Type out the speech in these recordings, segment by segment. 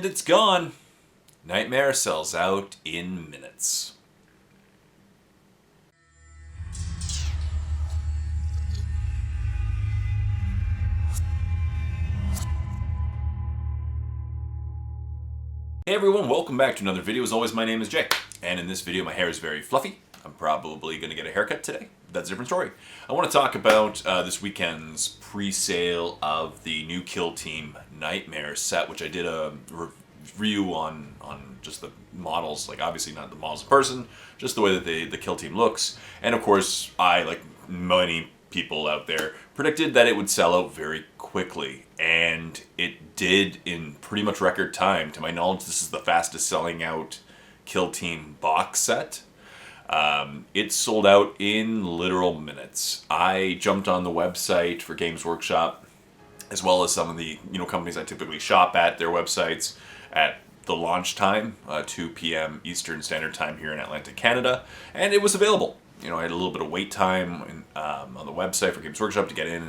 And it's gone. Nightmare sells out in minutes. Hey everyone, welcome back to another video. As always, my name is Jay, and in this video my hair is very fluffy. I'm probably going to get a haircut today. That's a different story. I want to talk about this weekend's pre-sale of the new Killteam Nightmare set, which I did a review on just the models, like obviously not the models in person, just the way that the Killteam looks. And of course, I, like many people out there, predicted that it would sell out very quickly, and it did in pretty much record time. To my knowledge, this is the fastest selling out Killteam box set. It sold out in literal minutes. I jumped on the website for Games Workshop, as well as some of the companies I typically shop at, their websites at the launch time, 2 p.m. Eastern Standard Time here in Atlantic, Canada, and it was available. I had a little bit of wait time on the website for Games Workshop to get in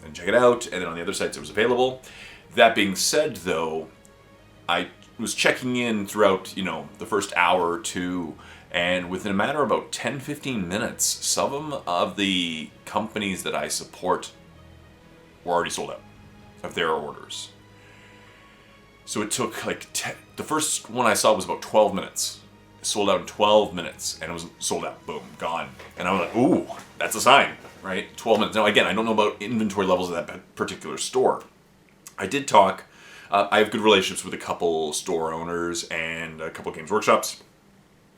and check it out, and then on the other sites it was available. That being said, though, I was checking in throughout the first hour or two, and within a matter of about 10-15 minutes, some of the companies that I support were already sold out of their orders. So it took the first one I saw was about 12 minutes. Sold out in 12 minutes, and it was sold out. Boom, gone. And I'm like, ooh, that's a sign, right? 12 minutes. Now, again, I don't know about inventory levels of that particular store. I did talk. I have good relationships with a couple store owners and a couple Games Workshops,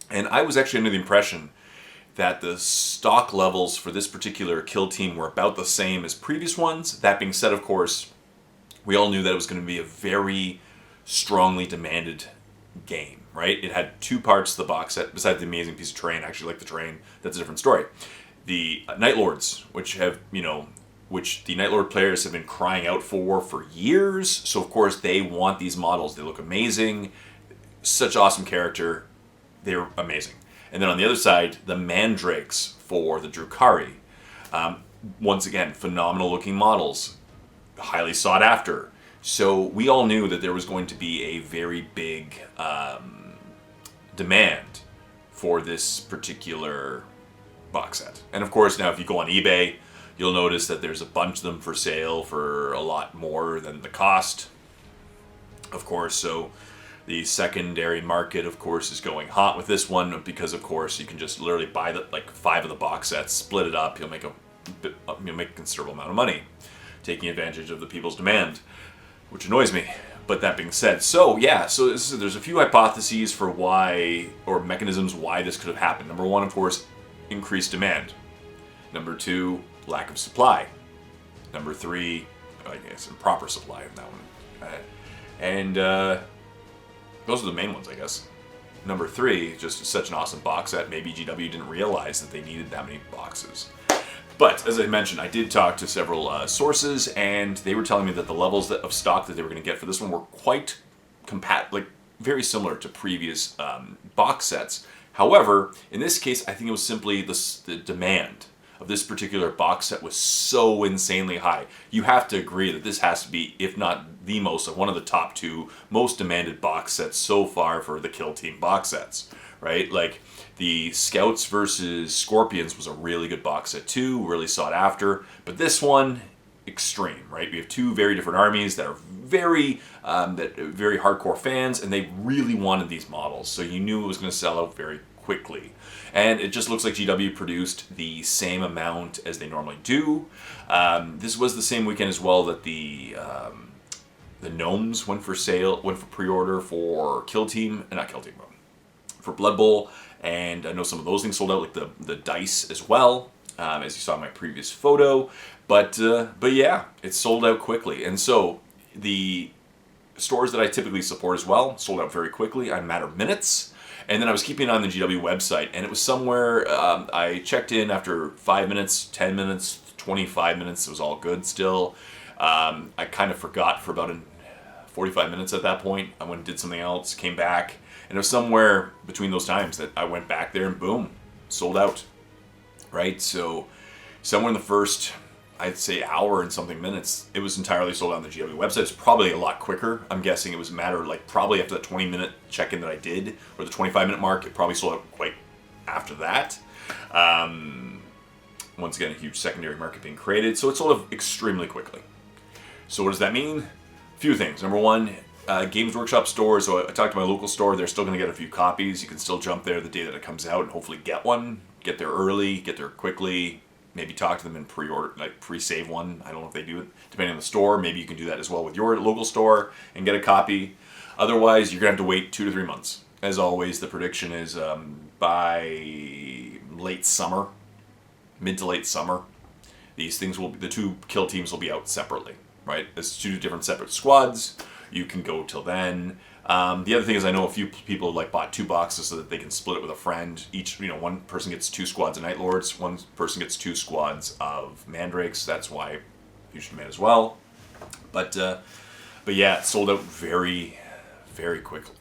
and I was actually under the impression that the stock levels for this particular Killteam were about the same as previous ones. That being said, of course, we all knew that it was going to be a very strongly demanded game, right? It had two parts to the box set, besides the amazing piece of terrain. I actually like the terrain. That's a different story. The Night Lords, which the Night Lord players have been crying out for years. So of course they want these models. They look amazing. Such awesome character. They're amazing. And then on the other side, the Mandrakes for the Drukhari. Once again, phenomenal looking models. Highly sought after. So we all knew that there was going to be a very big demand for this particular box set. And of course, now if you go on eBay, you'll notice that there's a bunch of them for sale for a lot more than the cost, of course. So the secondary market, of course, is going hot with this one, because of course you can just literally buy 5 of the box sets, split it up, you'll make a considerable amount of money, taking advantage of the people's demand, which annoys me. But that being said, there's a few hypotheses for why, or mechanisms why this could have happened. Number one, of course, increased demand. Number two, lack of supply. Number three, I guess, improper supply of that one. And those are the main ones, I guess. Number three, just such an awesome box set. Maybe GW didn't realize that they needed that many boxes. But, as I mentioned, I did talk to several sources, and they were telling me that the levels of stock that they were going to get for this one were quite very similar to previous box sets. However, in this case, I think it was simply the demand of this particular box set was so insanely high. You have to agree that this has to be, if not the most, one of the top 2 most demanded box sets so far for the Killteam box sets, right? Like, the Scouts versus Scorpions was a really good box set too, really sought after. But this one, extreme, right? We have 2 very different armies that are very hardcore fans, and they really wanted these models. So you knew it was going to sell out very quickly. And it just looks like GW produced the same amount as they normally do. This was the same weekend as well that the Gnomes went for pre-order for for Blood Bowl. And I know some of those things sold out, like the dice as well, as you saw in my previous photo. But yeah, it sold out quickly. And so the stores that I typically support as well sold out very quickly, in a matter of minutes. And then I was keeping it on the GW website, and it was somewhere, I checked in after 5 minutes, 10 minutes, 25 minutes, it was all good still. I kind of forgot for about 45 minutes at that point. I went and did something else, came back, and it was somewhere between those times that I went back there and boom, sold out, right? So somewhere in the first I'd say hour and something minutes, it was entirely sold out on the GW website. It's probably a lot quicker. I'm guessing it was a matter of, like, probably after the 20-minute check-in that I did, or the 25-minute mark, it probably sold out quite after that. Once again, a huge secondary market being created, so it sold out extremely quickly. So what does that mean? A few things. Number one, Games Workshop store. So I talked to my local store. They're still going to get a few copies. You can still jump there the day that it comes out and hopefully get one. Get there early, get there quickly. Maybe talk to them and pre-order, like pre-save one. I don't know if they do it, depending on the store. Maybe you can do that as well with your local store and get a copy. Otherwise, you're going to have to wait 2 to 3 months. As always, the prediction is by late summer, mid to late summer, these things will be, the two kill teams will be out separately, right? As 2 different separate squads. You can go till then. The other thing is I know a few people like bought 2 boxes so that they can split it with a friend. Each, one person gets 2 squads of Night Lords, one person gets 2 squads of Mandrakes. That's why you should make as well. But yeah, it sold out very, very quickly.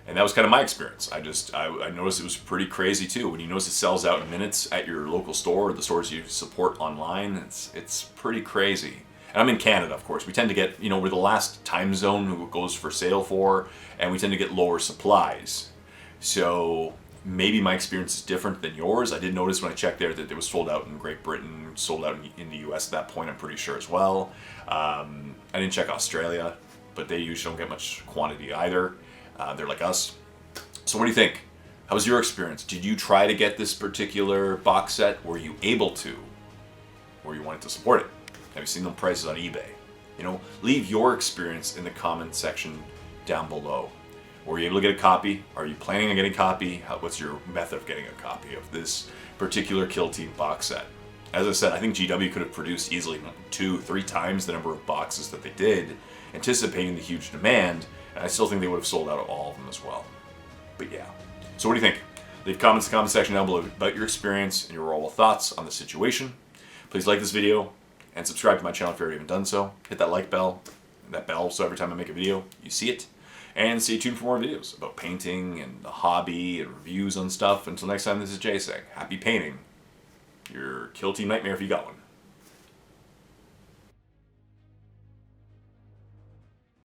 And that was kind of my experience. I noticed it was pretty crazy too. When you notice it sells out in minutes at your local store or the stores you support online, it's pretty crazy. And I'm in Canada, of course. We tend to get, we're the last time zone it goes for sale for, and we tend to get lower supplies. So maybe my experience is different than yours. I did notice when I checked there that it was sold out in Great Britain, sold out in the US at that point, I'm pretty sure as well. I didn't check Australia, but they usually don't get much quantity either. They're like us. So what do you think? How was your experience? Did you try to get this particular box set? Were you able to? Or you wanted to support it? Have you seen the prices on eBay? Leave your experience in the comment section down below. Were you able to get a copy? Are you planning on getting a copy? What's your method of getting a copy of this particular Killteam box set? As I said, I think GW could have produced easily 2-3 times the number of boxes that they did, anticipating the huge demand, and I still think they would have sold out all of them as well. But yeah. So what do you think? Leave comments in the comment section down below about your experience and your overall thoughts on the situation. Please like this video and subscribe to my channel if you haven't done so. Hit that like bell, so every time I make a video, you see it. And stay tuned for more videos about painting and the hobby and reviews on stuff. Until next time, this is Jay saying, happy painting your Killteam nightmare if you got one.